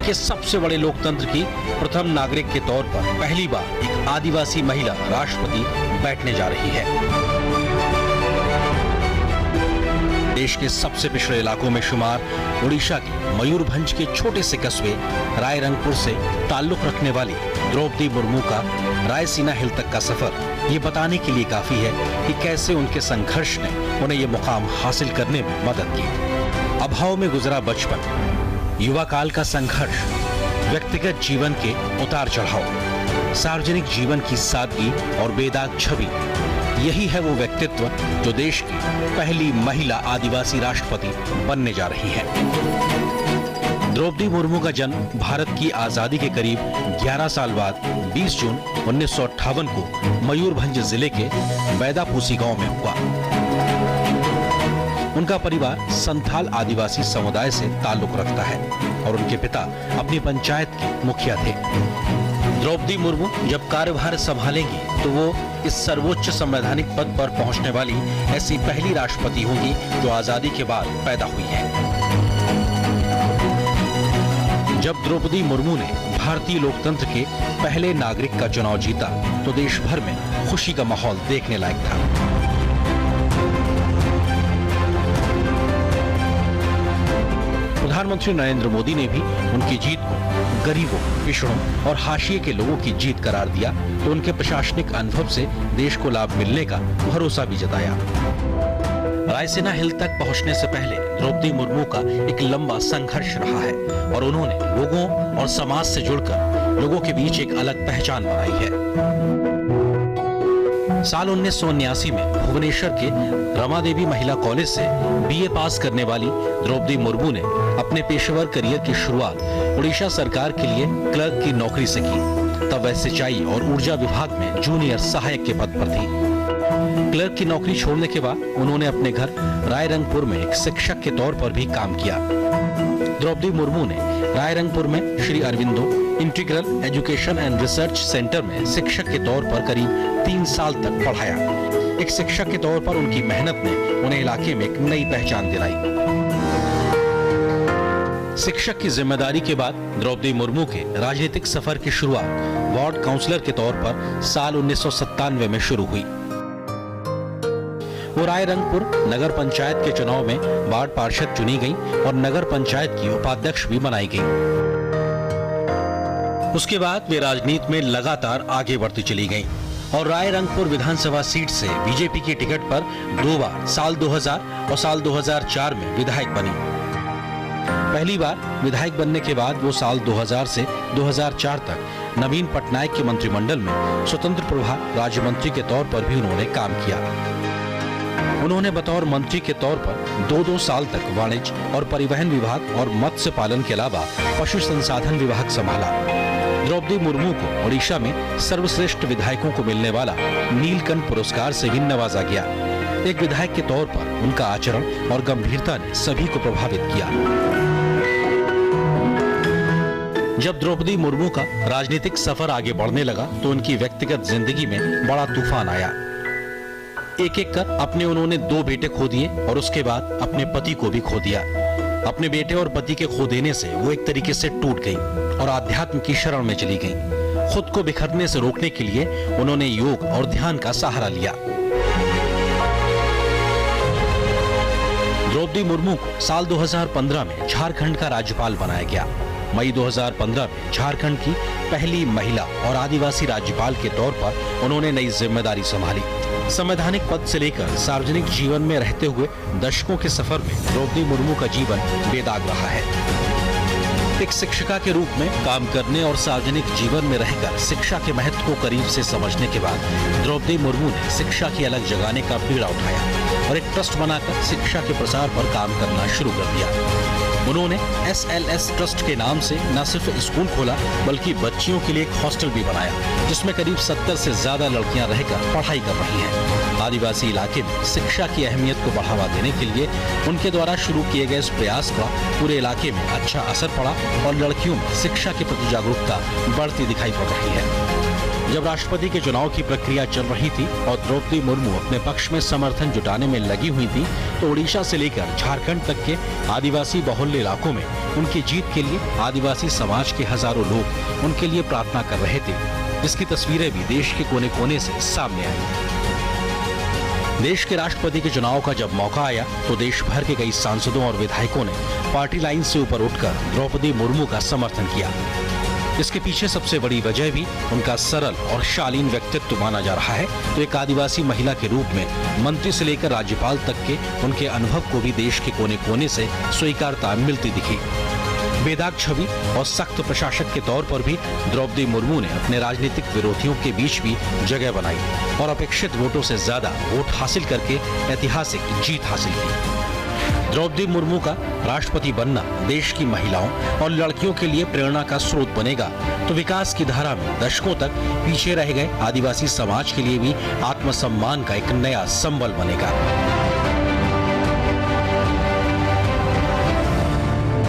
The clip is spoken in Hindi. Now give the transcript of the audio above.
के सबसे बड़े लोकतंत्र की प्रथम नागरिक के तौर पर पहली बार एक आदिवासी महिला राष्ट्रपति बैठने जा रही है। देश के सबसे पिछड़े इलाकों में शुमार ओडिशा के मयूरभंज के छोटे से कस्बे रायरंगपुर से ताल्लुक रखने वाली द्रौपदी मुर्मू का रायसीना हिल तक का सफर ये बताने के लिए काफी है कि कैसे उनके संघर्ष ने उन्हें ये मुकाम हासिल करने में मदद की। अभाव में गुजरा बचपन, युवा काल का संघर्ष, व्यक्तिगत जीवन के उतार चढ़ाव, सार्वजनिक जीवन की सादगी और बेदाग छवि, यही है वो व्यक्तित्व जो देश की पहली महिला आदिवासी राष्ट्रपति बनने जा रही है। द्रौपदी मुर्मू का जन्म भारत की आजादी के करीब 11 साल बाद 20 जून 1958 को मयूरभंज जिले के बैदापूसी गांव में हुआ। उनका परिवार संथाल आदिवासी समुदाय से ताल्लुक रखता है और उनके पिता अपनी पंचायत के मुखिया थे। द्रौपदी मुर्मू जब कार्यभार संभालेंगी तो वो इस सर्वोच्च संवैधानिक पद पर पहुंचने वाली ऐसी पहली राष्ट्रपति होंगी जो आजादी के बाद पैदा हुई है। जब द्रौपदी मुर्मू ने भारतीय लोकतंत्र के पहले नागरिक का चुनाव जीता तो देश भर में खुशी का माहौल देखने लायक था। प्रधानमंत्री नरेंद्र मोदी ने भी उनकी जीत को गरीबों, पिछड़ों और हाशिए के लोगों की जीत करार दिया तो उनके प्रशासनिक अनुभव से देश को लाभ मिलने का भरोसा भी जताया। रायसीना हिल तक पहुंचने से पहले द्रौपदी मुर्मू का एक लंबा संघर्ष रहा है और उन्होंने लोगों और समाज से जुड़कर लोगों के बीच एक अलग पहचान बनाई है। साल 1979 में भुवनेश्वर के रमादेवी महिला कॉलेज से बीए पास करने वाली द्रौपदी मुर्मू ने अपने पेशेवर करियर की शुरुआत उड़ीसा सरकार के लिए क्लर्क की नौकरी से की। तब वह सिंचाई और ऊर्जा विभाग में जूनियर सहायक के पद पर थी। क्लर्क की नौकरी छोड़ने के बाद उन्होंने अपने घर रायरंगपुर में एक शिक्षक के तौर पर भी काम किया। द्रौपदी मुर्मू ने रायरंगपुर में Shri Aurobindo integral education and research centre में शिक्षक के तौर पर करीब 3 साल तक पढ़ाया। एक शिक्षक के तौर पर उनकी मेहनत ने उन्हें इलाके में एक नई पहचान दिलाई। शिक्षक की जिम्मेदारी के बाद द्रौपदी मुर्मू के राजनीतिक सफर की शुरुआत वार्ड काउंसलर के तौर पर साल 1997 में शुरू हुई। वो रायरंगपुर नगर पंचायत के चुनाव में वार्ड पार्षद चुनी गई और नगर पंचायत की उपाध्यक्ष भी बनाई गई। उसके बाद वे राजनीति में लगातार आगे बढ़ती चली गईं और रायरंगपुर विधानसभा सीट से बीजेपी की टिकट पर 2 बार साल 2000 और साल 2004 में विधायक बनी। पहली बार विधायक बनने के बाद वो साल 2000 से 2004 तक नवीन पटनायक के मंत्रिमंडल में स्वतंत्र प्रभार राज्य मंत्री के तौर पर भी उन्होंने काम किया। उन्होंने बतौर मंत्री के तौर पर 2-2 साल तक वाणिज्य और परिवहन विभाग और मत्स्य पालन के अलावा पशु संसाधन विभाग संभाला। द्रौपदी मुर्मू को ओडिशा में सर्वश्रेष्ठ विधायकों को मिलने वाला नीलकंठ पुरस्कार से भी नवाजा गया। एक विधायक के तौर पर उनका आचरण और गंभीरता ने सभी को प्रभावित किया। जब द्रौपदी मुर्मू का राजनीतिक सफर आगे बढ़ने लगा तो उनकी व्यक्तिगत जिंदगी में बड़ा तूफान आया। एक एक कर अपने उन्होंने 2 बेटे खो दिए और उसके बाद अपने पति को भी खो दिया। अपने बेटे और पति के खो देने से वो एक तरीके से टूट गई और आध्यात्म की शरण में चली गई। खुद को बिखरने से रोकने के लिए उन्होंने योग और ध्यान का सहारा लिया। द्रौपदी मुर्मू को साल 2015 में झारखंड का राज्यपाल बनाया गया। मई 2015 में झारखंड की पहली महिला और आदिवासी राज्यपाल के तौर पर उन्होंने नई जिम्मेदारी संभाली। संवैधानिक पद से लेकर सार्वजनिक जीवन में रहते हुए दशकों के सफर में द्रौपदी मुर्मू का जीवन बेदाग रहा है। एक शिक्षिका के रूप में काम करने और सार्वजनिक जीवन में रहकर शिक्षा के महत्व को करीब से समझने के बाद द्रौपदी मुर्मू ने शिक्षा की अलग जगाने का बीड़ा उठाया और एक ट्रस्ट बनाकर शिक्षा के प्रसार पर काम करना शुरू कर दिया। उन्होंने SLS ट्रस्ट के नाम से न सिर्फ स्कूल खोला बल्कि बच्चियों के लिए एक हॉस्टल भी बनाया जिसमें करीब 70 से ज्यादा लड़कियां रहकर पढ़ाई कर रही हैं। आदिवासी इलाके में शिक्षा की अहमियत को बढ़ावा देने के लिए उनके द्वारा शुरू किए गए इस प्रयास का पूरे इलाके में अच्छा असर पड़ा और लड़कियों में शिक्षा के प्रति जागरूकता बढ़ती दिखाई पड़ रही है। जब राष्ट्रपति के चुनाव की प्रक्रिया चल रही थी और द्रौपदी मुर्मू अपने पक्ष में समर्थन जुटाने में लगी हुई थी, तो ओडिशा से लेकर झारखंड तक के आदिवासी बहुल्य इलाकों में उनकी जीत के लिए आदिवासी समाज के हजारों लोग उनके लिए प्रार्थना कर रहे थे, जिसकी तस्वीरें भी देश के कोने कोने से सामने आई। देश के राष्ट्रपति के चुनाव का जब मौका आया तो देश भर के कई सांसदों और विधायकों ने पार्टी लाइन से ऊपर उठकर द्रौपदी मुर्मू का समर्थन किया। इसके पीछे सबसे बड़ी वजह भी उनका सरल और शालीन व्यक्तित्व माना जा रहा है। तो एक आदिवासी महिला के रूप में मंत्री से लेकर राज्यपाल तक के उनके अनुभव को भी देश के कोने कोने से स्वीकारता मिलती दिखी। बेदाग छवि और सख्त प्रशासक के तौर पर भी द्रौपदी मुर्मू ने अपने राजनीतिक विरोधियों के बीच भी जगह बनाई और अपेक्षित वोटों से ज्यादा वोट हासिल करके ऐतिहासिक जीत हासिल की। द्रौपदी मुर्मू का राष्ट्रपति बनना देश की महिलाओं और लड़कियों के लिए प्रेरणा का स्रोत बनेगा, तो विकास की धारा में दशकों तक पीछे रह गए आदिवासी समाज के लिए भी आत्मसम्मान का एक नया संबल बनेगा।